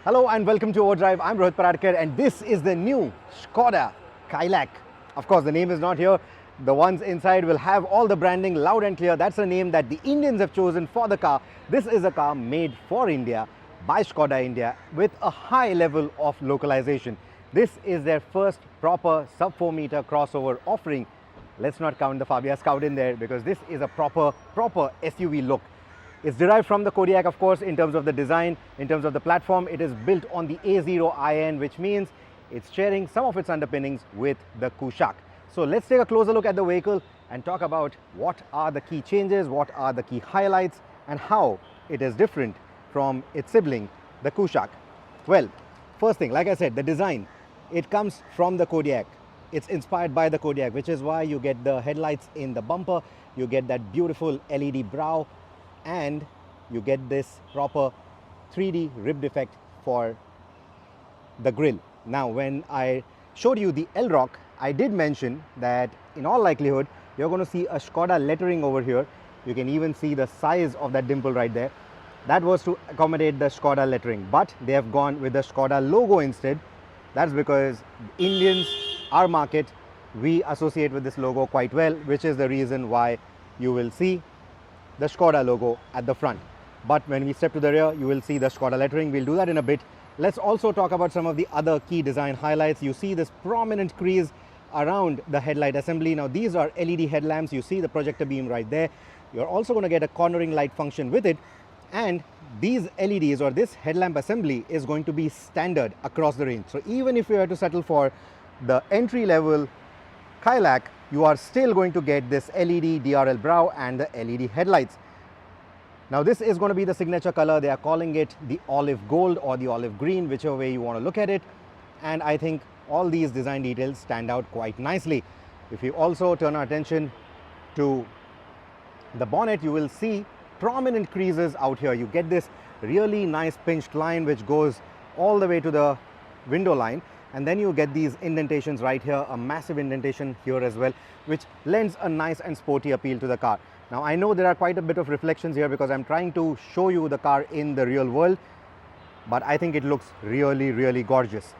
Hello and welcome to Overdrive. I'm Rohit Paradkar and this is the new Skoda Kylaq. Of course, the name is not here. The ones inside will have all the branding loud and clear. That's the name that the Indians have chosen for the car. This is a car made for India by Skoda India with a high level of localization. This is their first proper sub 4 meter crossover offering. Let's not count the Fabia Scout in there because this is a proper SUV look. It's derived from the Kodiaq, of course, in terms of the design, in terms of the platform. It is built on the A0iN, which means it's sharing some of its underpinnings with the Kylaq. So let's take a closer look at the vehicle and talk about what are the key changes, what are the key highlights, and how it is different from its sibling, the Kylaq. Well, first thing, like I said, the design, it comes from the Kodiaq. It's inspired by the Kodiaq, which is why you get the headlights in the bumper, you get that beautiful LED brow, and you get this proper 3D ribbed effect for the grille. Now, when I showed you the L-Rock, I did mention that in all likelihood you're going to see a Skoda lettering over here. You can even see the size of that dimple right there. That was to accommodate the Skoda lettering, but they have gone with the Skoda logo instead. That's because Indians, our market, we associate with this logo quite well, which is the reason why you will see the Skoda logo at the front. But when we step to the rear, you will see the Skoda lettering. We'll do that in a bit. Let's also talk about some of the other key design highlights. You see this prominent crease around the headlight assembly. Now these are LED headlamps. You see the projector beam right there. You're also going to get a cornering light function with it. And these LEDs or this headlamp assembly is going to be standard across the range. So even if you were to settle for the entry level Kylaq, you are still going to get this LED DRL brow and the LED headlights. Now this is going to be the signature color. They are calling it the olive gold or the olive green, whichever way you want to look at it. And I think all these design details stand out quite nicely. If you also turn our attention to the bonnet, you will see prominent creases out here. You get this really nice pinched line which goes all the way to the window line. And then you get these indentations right here, a massive indentation here as well, which lends a nice and sporty appeal to the car. Now I know there are quite a bit of reflections here because I'm trying to show you the car in the real world, but I think it looks really gorgeous,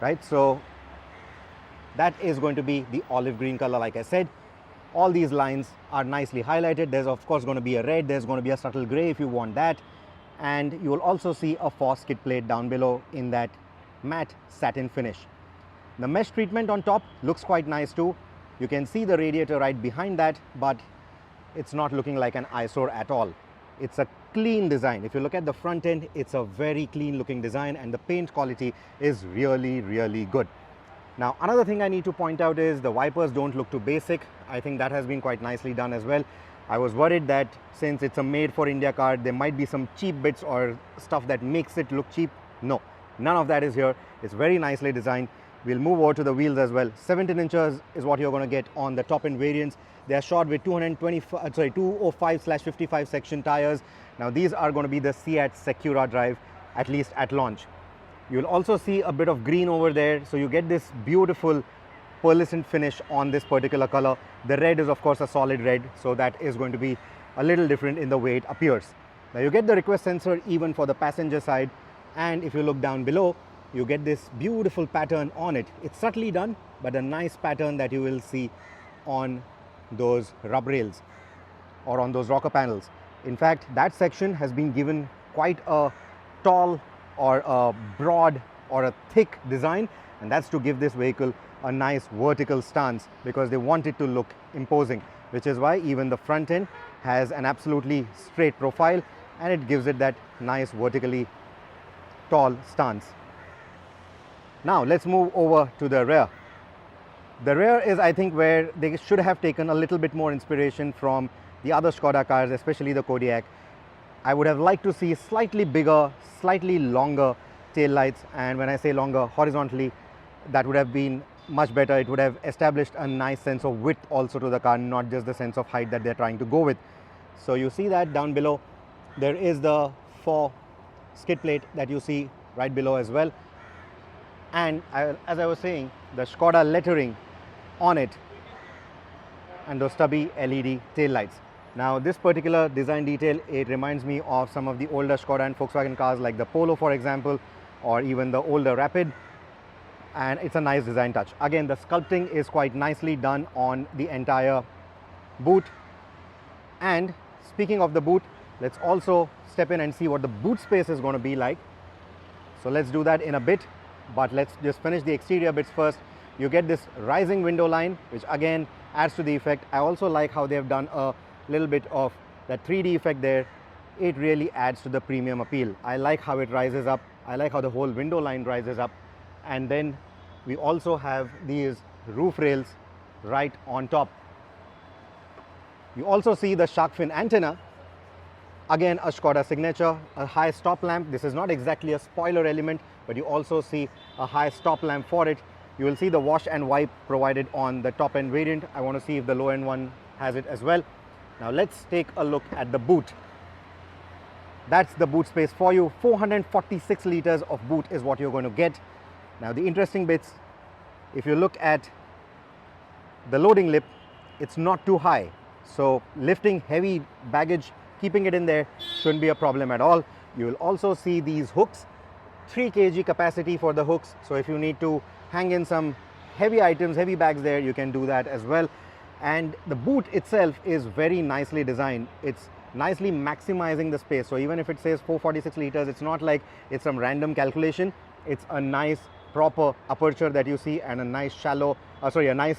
right? So that is going to be the olive green color. Like I said, all these lines are nicely highlighted. There's of course going to be a red, there's going to be a subtle gray if you want that, and you will also see a Force skid plate down below in that matte satin finish. The mesh treatment on top looks quite nice too. You can see the radiator right behind that, but it's not looking like an eyesore at all. It's a clean design. If you look at the front end, it's a very clean looking design and the paint quality is really good. Now another thing I need to point out is the wipers don't look too basic. I think that has been quite nicely done as well. I was worried that since it's a made for India car, there might be some cheap bits or stuff that makes it look cheap. No, none of that is here. It's very nicely designed. We'll move over to the wheels as well. 17 inches is what you're going to get on the top end variants. They are shod with 205/55 section tires. Now these are going to be the Seat Secura drive, at least at launch. You'll also see a bit of green over there. So you get this beautiful pearlescent finish on this particular color. The red is of course a solid red. So that is going to be a little different in the way it appears. Now you get the request sensor even for the passenger side. And if you look down below, you get this beautiful pattern on it. It's subtly done, but a nice pattern that you will see on those rub rails or on those rocker panels. In fact, that section has been given quite a tall or a broad or a thick design, and that's to give this vehicle a nice vertical stance because they want it to look imposing, which is why even the front end has an absolutely straight profile and it gives it that nice vertically tall stance. Now let's move over to the rear. The rear is, I think, where they should have taken a little bit more inspiration from the other Skoda cars, especially the Kodiaq. I would have liked to see slightly bigger, slightly longer tail lights, and when I say longer, horizontally, that would have been much better. It would have established a nice sense of width also to the car, not just the sense of height that they're trying to go with. So you see that down below. There is the 4 skid plate that you see right below as well. And as I was saying, the Skoda lettering on it and those stubby LED tail lights. Now this particular design detail, it reminds me of some of the older Skoda and Volkswagen cars like the Polo, for example, or even the older Rapid, and it's a nice design touch. Again, the sculpting is quite nicely done on the entire boot. And speaking of the boot, let's also step in and see what the boot space is going to be like. So let's do that in a bit, but let's just finish the exterior bits first. You get this rising window line, which again adds to the effect. I also like how they have done a little bit of that 3D effect there. It really adds to the premium appeal. I like how it rises up. I like how the whole window line rises up. And then we also have these roof rails right on top. You also see the shark fin antenna. Again, a Skoda signature, a high stop lamp. This is not exactly a spoiler element, but you also see a high stop lamp for it. You will see the wash and wipe provided on the top end variant. I want to see if the low end one has it as well. Now let's take a look at the boot. That's the boot space for you. 446 liters of boot is what you're going to get. Now the interesting bits, if you look at the loading lip, it's not too high. So lifting heavy baggage, keeping it in there shouldn't be a problem at all. You will also see these hooks, 3 kg capacity for the hooks. So if you need to hang in some heavy items, heavy bags there, you can do that as well. And the boot itself is very nicely designed. It's nicely maximizing the space. So even if it says 446 liters, it's not like it's some random calculation. It's a nice proper aperture that you see, and a nice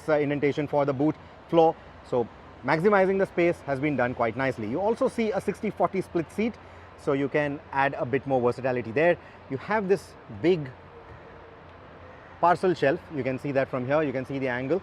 indentation for the boot floor. So maximizing the space has been done quite nicely. You also see a 60-40 split seat, so you can add a bit more versatility there. You have this big parcel shelf. You can see that from here. You can see the angle.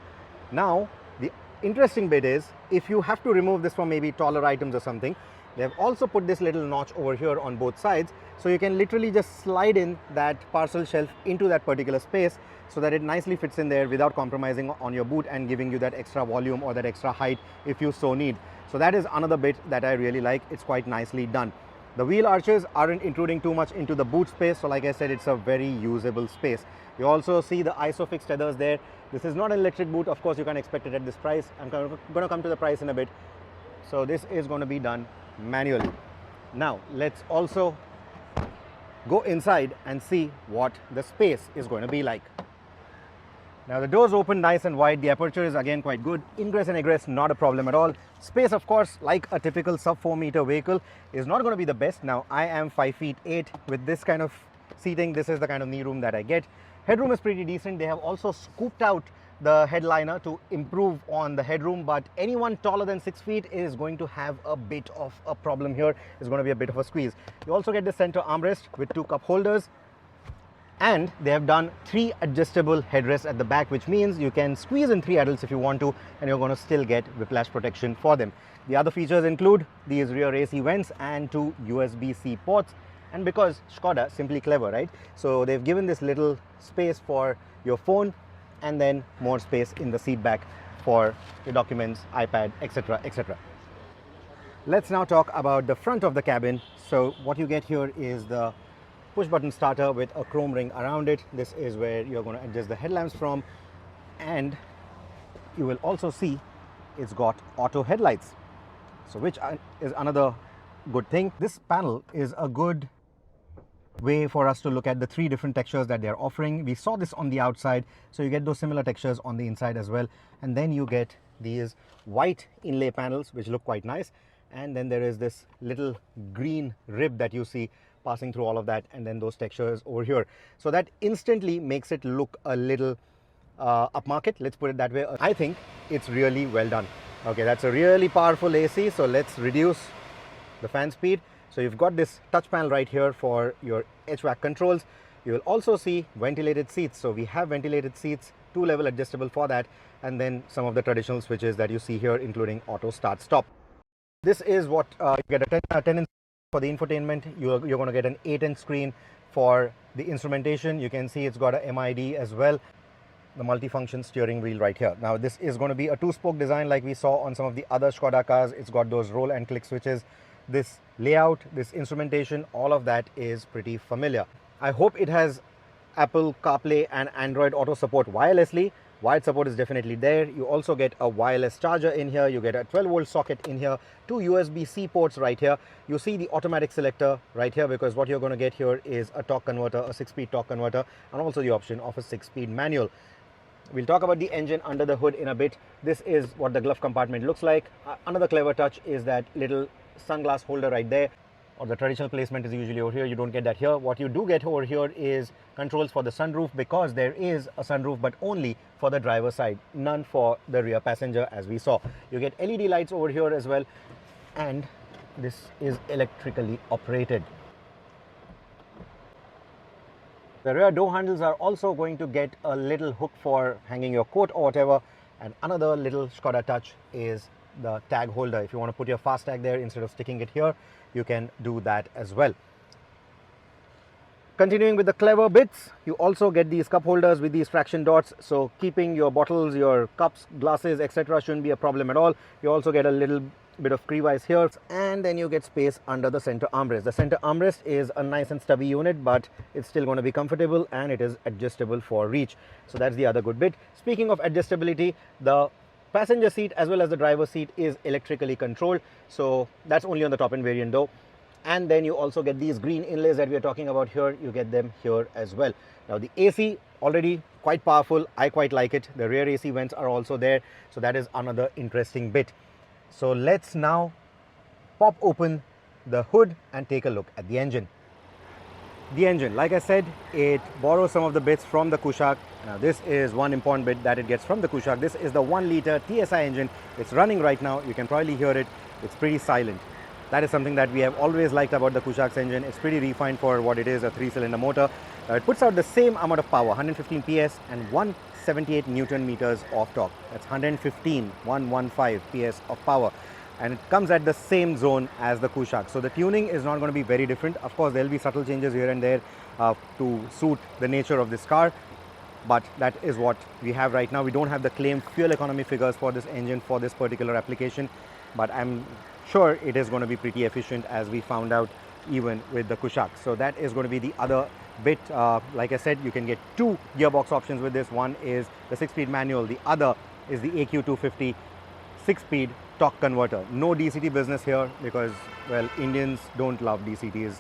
Now the interesting bit is, if you have to remove this from maybe taller items or something, they have also put this little notch over here on both sides, so you can literally just slide in that parcel shelf into that particular space so that it nicely fits in there without compromising on your boot and giving you that extra volume or that extra height if you so need. So that is another bit that I really like. It's quite nicely done. The wheel arches aren't intruding too much into the boot space, so like I said, it's a very usable space. You also see the ISOFIX tethers there. This is not an electric boot. Of course, you can't expect it at this price. I'm going to come to the price in a bit. So this is going to be done manually. Now let's also go inside and see what the space is going to be like. Now the doors open nice and wide. The aperture is again quite good. Ingress and egress, not a problem at all. Space, of course, like a typical sub 4 meter vehicle, is not going to be the best. Now I am 5 feet 8 with this kind of seating. This is the kind of knee room that I get. Headroom is pretty decent. They have also scooped out the headliner to improve on the headroom, but anyone taller than 6 feet is going to have a bit of a problem here. It's going to be a bit of a squeeze. You also get the center armrest with 2 cup holders, and they have done 3 adjustable headrests at the back, which means you can squeeze in 3 adults if you want to, and you're going to still get whiplash protection for them. The other features include these rear AC vents and 2 USB-C ports. And because Skoda, simply clever, right? So they've given this little space for your phone, and then more space in the seat back for your documents, iPad, etc., etc. Let's now talk about the front of the cabin. So what you get here is the push button starter with a chrome ring around it. This is where you're going to adjust the headlamps from, and you will also see it's got auto headlights, so which is another good thing. This panel is a good way for us to look at the 3 different textures that they're offering. We saw this on the outside, so you get those similar textures on the inside as well. And then you get these white inlay panels, which look quite nice. And then there is this little green rib that you see passing through all of that, and then those textures over here. So that instantly makes it look a little upmarket, let's put it that way. I think it's really well done. Okay, that's a really powerful AC, so let's reduce the fan speed. So you've got this touch panel right here for your HVAC controls. You will also see ventilated seats. So we have ventilated seats, 2-level adjustable for that, and then some of the traditional switches that you see here, including auto start stop. This is what you get a 10-inch for the infotainment. You're going to get an 8-inch screen for the instrumentation. You can see it's got a MID as well. The multifunction steering wheel right here. Now this is going to be a 2-spoke design like we saw on some of the other Skoda cars. It's got those roll and click switches. This layout, this instrumentation, all of that is pretty familiar. I hope it has Apple CarPlay and Android Auto support wirelessly. Wired support is definitely there. You also get a wireless charger in here. You get a 12-volt socket in here, 2 USB-C ports right here. You see the automatic selector right here, because what you're going to get here is a torque converter, a 6-speed torque converter, and also the option of a 6-speed manual. We'll talk about the engine under the hood in a bit. This is what the glove compartment looks like. Another clever touch is that little sunglass holder right there, or the traditional placement is usually over here. You don't get that here. What you do get over here is controls for the sunroof, because there is a sunroof, but only for the driver's side, none for the rear passenger, as we saw. You get LED lights over here as well, and this is electrically operated. The rear door handles are also going to get a little hook for hanging your coat or whatever, and another little Skoda touch is the tag holder. If you want to put your fast tag there instead of sticking it here, you can do that as well. Continuing with the clever bits, you also get these cup holders with these fraction dots, so keeping your bottles, your cups, glasses, etc. shouldn't be a problem at all. You also get a little bit of crevice here, and then you get space under the center armrest. The center armrest is a nice and stubby unit, but it's still going to be comfortable, and it is adjustable for reach. So that's the other good bit. Speaking of adjustability, the passenger seat as well as the driver's seat is electrically controlled, so that's only on the top end variant though. And then you also get these green inlays that we are talking about here. You get them here as well. Now the AC already quite powerful. I quite like it. The rear AC vents are also there, so that is another interesting bit. So let's now pop open the hood and take a look at the engine. The engine, like I said, it borrows some of the bits from the Kylaq. Now this is one important bit that it gets from the Kylaq. This is the 1-liter TSI engine. It's running right now. You can probably hear it. It's pretty silent. That is something that we have always liked about the Kylaq's engine. It's pretty refined for what it is, a 3-cylinder motor. It puts out the same amount of power, 115 PS and 178 Newton meters of torque. That's 115 PS of power. And it comes at the same zone as the Kylaq. So the tuning is not going to be very different. Of course, there will be subtle changes here and there to suit the nature of this car. But that is what we have right now. We don't have the claimed fuel economy figures for this engine for this particular application, but I'm sure it is going to be pretty efficient, as we found out even with the Kylaq. So that is going to be the other bit. Like I said, you can get 2 gearbox options with this. One is the 6-speed manual, the other is the AQ250 6-speed torque converter. No DCT business here, because, well, Indians don't love DCTs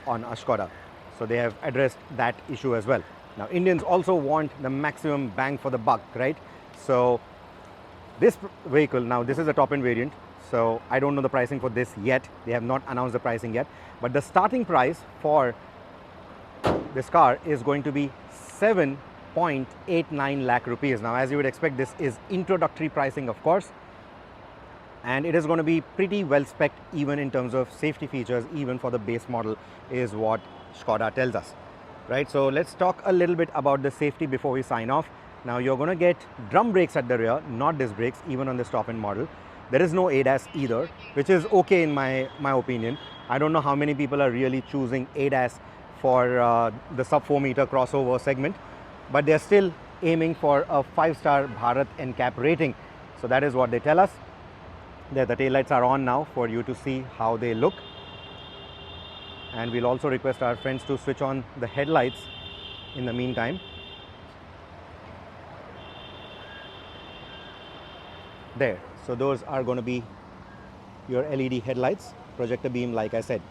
on a Skoda, so they have addressed that issue as well. Now Indians also want the maximum bang for the buck, right? So this vehicle, now this is a top end variant, so I don't know the pricing for this yet. They have not announced the pricing yet, but the starting price for this car is going to be 7.89 lakh rupees. Now, as you would expect, this is introductory pricing, of course, and it is going to be pretty well spec'd even in terms of safety features, even for the base model, is what Skoda tells us, right? So let's talk a little bit about the safety before we sign off. Now you're going to get drum brakes at the rear, not disc brakes, even on this top end model. There is no ADAS either, which is okay in my opinion. I don't know how many people are really choosing ADAS for the sub 4 meter crossover segment, but they're still aiming for a 5-star Bharat NCAP rating. So that is what they tell us. There, the taillights are on now for you to see how they look. And we'll also request our friends to switch on the headlights in the meantime. There, so those are going to be your LED headlights, projector beam, like I said.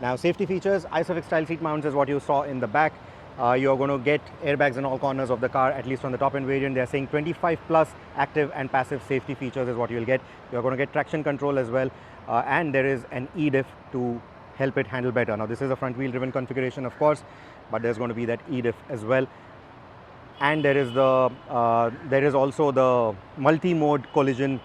Now safety features, ISOFIX style seat mounts is what you saw in the back. You're going to get airbags in all corners of the car, at least on the top end variant. They're saying 25 plus active and passive safety features is what you'll get. You're going to get traction control as well, and there is an e-diff to help it handle better. Now this is a front wheel driven configuration, of course, but there's going to be that e-diff as well. And there is also the multi-mode collision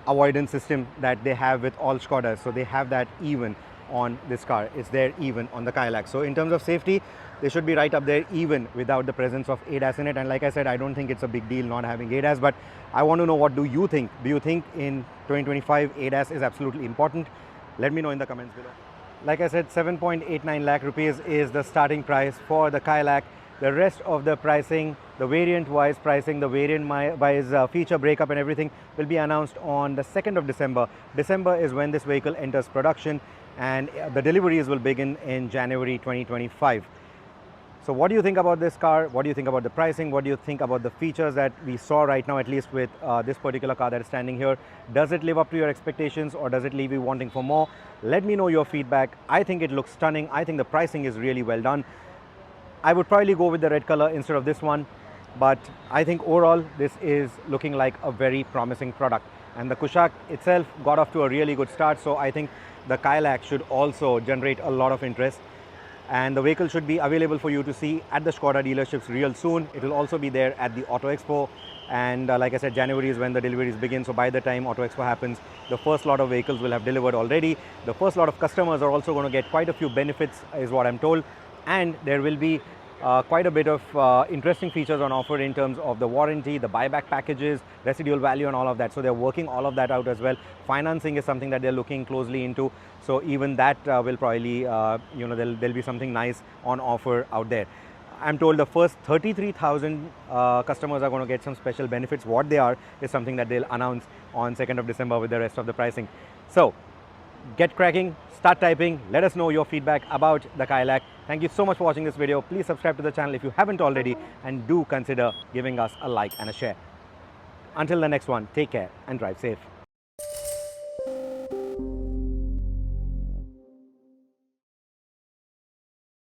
avoidance system that they have with all Skodas. So they have that even on this car. It's there even on the Kylaq. So in terms of safety, they should be right up there even without the presence of ADAS in it. And like I said, I don't think it's a big deal not having ADAS, but I want to know, what do you think? Do you think in 2025 ADAS is absolutely important? Let me know in the comments below. Like I said, 7.89 lakh rupees is the starting price for the Kylaq. The rest of the pricing, the variant-wise pricing, the variant-wise feature breakup and everything will be announced on the 2nd of December. December is when this vehicle enters production, and the deliveries will begin in January 2025. So what do you think about this car? What do you think about the pricing? What do you think about the features that we saw right now, at least with this particular car that is standing here? Does it live up to your expectations, or does it leave you wanting for more? Let me know your feedback. I think it looks stunning. I think the pricing is really well done. I would probably go with the red color instead of this one, but I think overall this is looking like a very promising product. And the Kylaq itself got off to a really good start, so I think the Kylaq should also generate a lot of interest. And the vehicle should be available for you to see at the Skoda dealerships real soon. It will also be there at the Auto Expo, and like I said, January is when the deliveries begin. So by the time Auto Expo happens, the first lot of vehicles will have delivered already. The first lot of customers are also going to get quite a few benefits, is what I'm told, and there will be quite a bit of interesting features on offer in terms of the warranty, the buyback packages, residual value and all of that. So they're working all of that out as well. Financing is something that they're looking closely into. So even that will probably, there'll be something nice on offer out there. I'm told the first 33,000 customers are going to get some special benefits. What they are is something that they'll announce on 2nd of December with the rest of the pricing. So get cracking, start typing, let us know your feedback about the Kylaq. Thank you so much for watching this video. Please subscribe to the channel if you haven't already, and do consider giving us a like and a share. Until the next one, take care and drive safe.